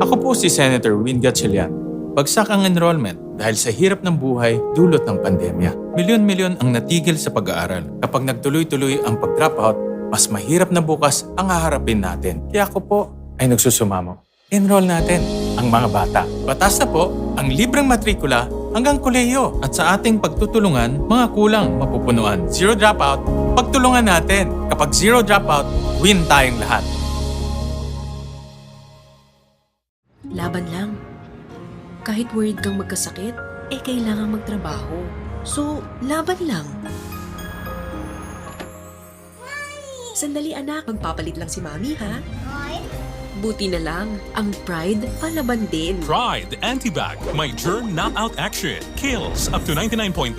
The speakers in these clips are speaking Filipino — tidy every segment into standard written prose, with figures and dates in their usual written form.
Ako po si Senator Win Gatchalian. Bagsak ang enrollment dahil sa hirap ng buhay dulot ng pandemya. Milyon-milyon ang natigil sa pag-aaral. Kapag nagtuloy-tuloy ang pag-dropout, mas mahirap na bukas ang haharapin natin. Kaya ako po ay nagsusumamo. Enroll natin ang mga bata. Batas na po ang libreng matrikula hanggang kolehiyo. At sa ating pagtutulungan, mga kulang mapupunuan. Zero dropout, pagtulungan natin. Kapag zero dropout, win tayong lahat. Laban lang. Kahit worried kang magkasakit, kailangan magtrabaho. So, laban lang. Sandali anak, magpapalit lang si Mami ha? Buti na lang, ang Pride palaban din. Pride Antibac, may germ knockout action. Kills up to 99.9%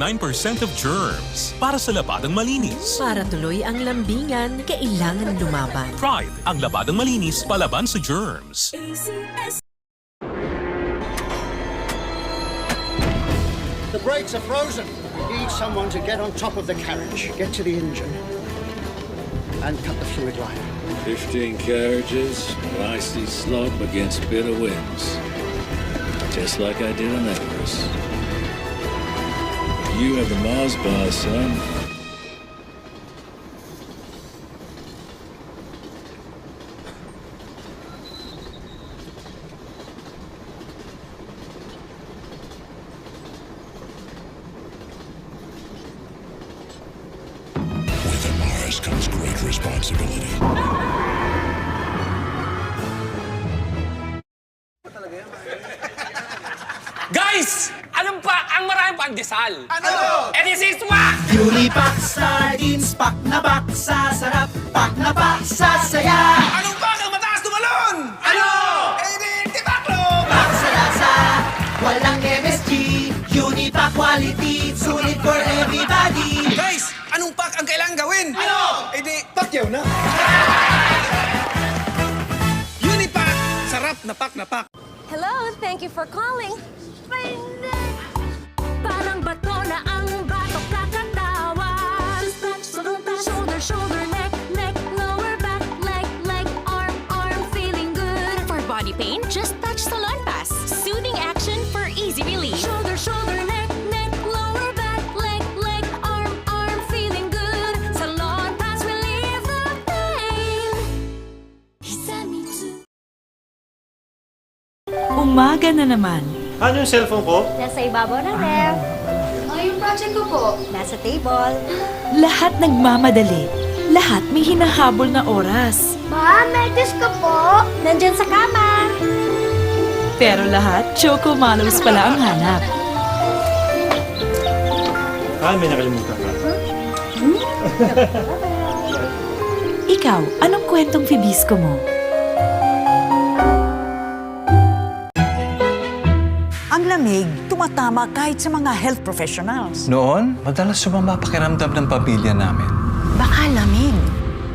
of germs. Para sa labadang malinis. Para tuloy ang lambingan, kailangan lumaban. Pride, ang labadang malinis palaban sa germs. The brakes are frozen. We need someone to get on top of the carriage, get to the engine, and cut the fluid line. 15 carriages, an icy slope against bitter winds. Just like I did on Everest. You have the Mars bar, son. With the Mars comes great responsibility. Guys! Anong pa ang maraming pandesal? Ano? Eh, this is what? Unipack sardines, pak na pak sa sarap, pak na pak sa saya. Anong pa ang mataas tumalon? Ano? Eh, di tibaklo! Pak sa lasa, walang MSG. Unipack quality, sulit for everybody. Guys! Anong pak ang kailangan gawin? Ano? Eh, di pakyaw na. Unipack! Sarap na pak. Hello, thank you for calling. Parang bato na ang batok kakatawa. Shoulder, neck, lower back, leg, arm, feeling good. For body pain, just touch Salon Pass. Soothing action for easy relief. Shoulder, neck, lower back, leg, arm, feeling good. Salon Pass relieve the pain. Umaga na naman. Ano yung cellphone ko? Nasa ibabaw ng ref. Yung project ko po. Nasa table. Lahat nagmamadali. Lahat may hinahabol na oras. Ma, medyas ka po. Nandyan sa kama. Pero lahat, Choco Mallows pala ang hanap. May nakalimutan ka. Ikaw, anong kwentong Fibisco mo? Ang lamig, tumatama kahit sa mga health professionals. Noon, madalas sumama pakiramdam ng pamilya namin. Baka lamig.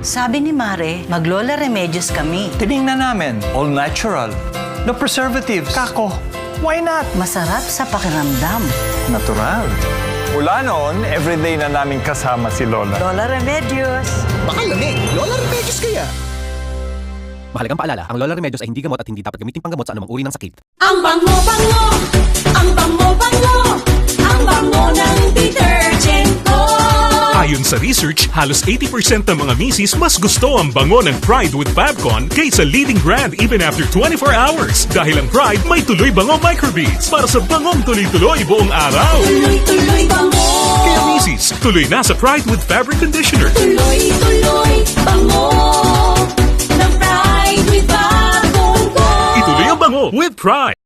Sabi ni Mare, mag-Lola Remedios kami. Tinignan namin, all natural. No preservatives. Kako, why not? Masarap sa pakiramdam. Natural. Mula noon, everyday na namin kasama si Lola. Lola Remedios. Baka lamig. Lola Remedios kaya. Mahalagang paalala, ang Lola Remedios ay hindi gamot at hindi dapat gamitin panggamot sa anumang uri ng sakit. Ang bango-bango, ang bango-bango, ang bango ng detergent ko. Ayon sa research, halos 80% ng mga misis mas gusto ang bango ng Pride with Fabcon kaysa leading brand even after 24 hours. Dahil ang Pride may tuloy bango microbeads para sa bangong tuloy-tuloy buong araw. Tuloy-tuloy bango. Kaya misis, tuloy na sa Pride with Fabric Conditioner. Tuloy-tuloy bango. Ng Pride with Bagong ko. Ituloy ang bango with Pride.